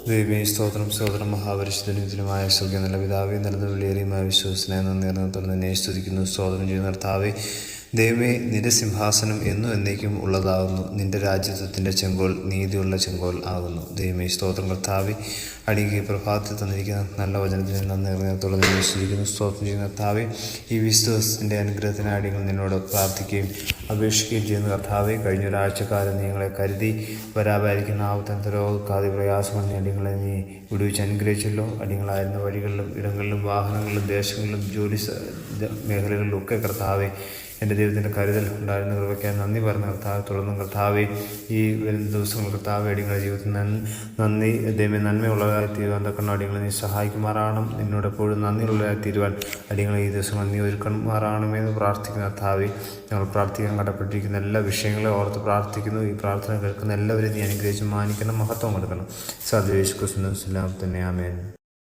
ദൈവമേ സ്തോത്രം സ്തോത്രം മഹാപരിശുദ്ധനും ഇതിലുമായ സ്വർഗ്ഗ നല്ല പിതാവേ നല്ലതും വിലയേറിയുമായ വിശ്വസനായ നന്ദിർന്നത്തോടെ നിന്നെ സ്തുതിക്കുന്നു. സ്തോത്രം ചെയ്യുന്ന കർത്താവേ, ദൈവമേ നിന്റെ സിംഹാസനം എന്നും എന്നേക്കും ഉള്ളതാകുന്നു. നിന്റെ രാജ്യത്വത്തിൻ്റെ ചെങ്കോൽ നീതിയുള്ള ചെങ്കോൽ ആകുന്നു. ദൈവമേ സ്തോത്രം കർത്താവേ, അടിക്ക് പ്രഭാതത്തിൽ തന്നിരിക്കുന്ന നല്ല വചനത്തിന് നന്ദിർന്നത്തോടെ നിന്നെ സ്തുതിക്കുന്നു. സ്തോത്രം ചെയ്യുന്ന കർത്താവേ, ഈ വിശ്വാസത്തിൻ്റെ അനുഗ്രഹത്തിന് അടികൾ നിന്നോട് പ്രാർത്ഥിക്കുകയും അപേക്ഷിക്കുകയും ചെയ്യുന്ന കർത്താവെ, കഴിഞ്ഞൊരാഴ്ചക്കാലം നിങ്ങളെ കരുതി വരാമായിരിക്കുന്ന ആപത്തനത്തെ രോഗക്കാതി പ്രയാസങ്ങൾ അടികളെ നീ വിടുവിച്ച് അനുഗ്രഹിച്ചല്ലോ. അടികളായിരുന്ന വഴികളിലും ഇടങ്ങളിലും വാഹനങ്ങളിലും ദേശങ്ങളിലും ജോലി മേഖലകളിലും ഒക്കെ കർത്താവെ, എൻ്റെ ദൈവത്തിൻ്റെ കരുതൽ ഉണ്ടായിരുന്ന കൃപയ്ക്ക് നന്ദി പറഞ്ഞ കർത്താവ്, തുടർന്നും കർത്താവെ ഈ വരുന്ന ദിവസങ്ങൾ കർത്താവ് അടികളുടെ ജീവിതത്തിൽ നന്ദി ദൈവം നന്മയുള്ളതായി തീരുവാൻ തക്കണം അടികളെ നീ സഹായിക്കുമാറാകണം. നിന്നോട് എപ്പോഴും നന്ദിയുള്ളതായി തീരുവാൻ അടികളെ ഈ ദിവസങ്ങൾ നീ ഒരുക്കമാറാകണമെന്ന് പ്രാർത്ഥിക്കുന്ന കർത്താവെ, ഞങ്ങൾ പ്രാർത്ഥിക്കാൻ കടപ്പെട്ടിരിക്കുന്ന എല്ലാ വിഷയങ്ങളെ ഓർത്ത് പ്രാർത്ഥിക്കുന്നു. ഈ പ്രാർത്ഥന കേൾക്കുന്ന എല്ലാവരെയും നീ അനുഗ്രഹിച്ച് മാനിക്കണം, മഹത്വം കൊടുക്കണം. യേശു ക്രിസ്തുവിൻ നാമത്തിൽ തന്നെ ആമേൻ.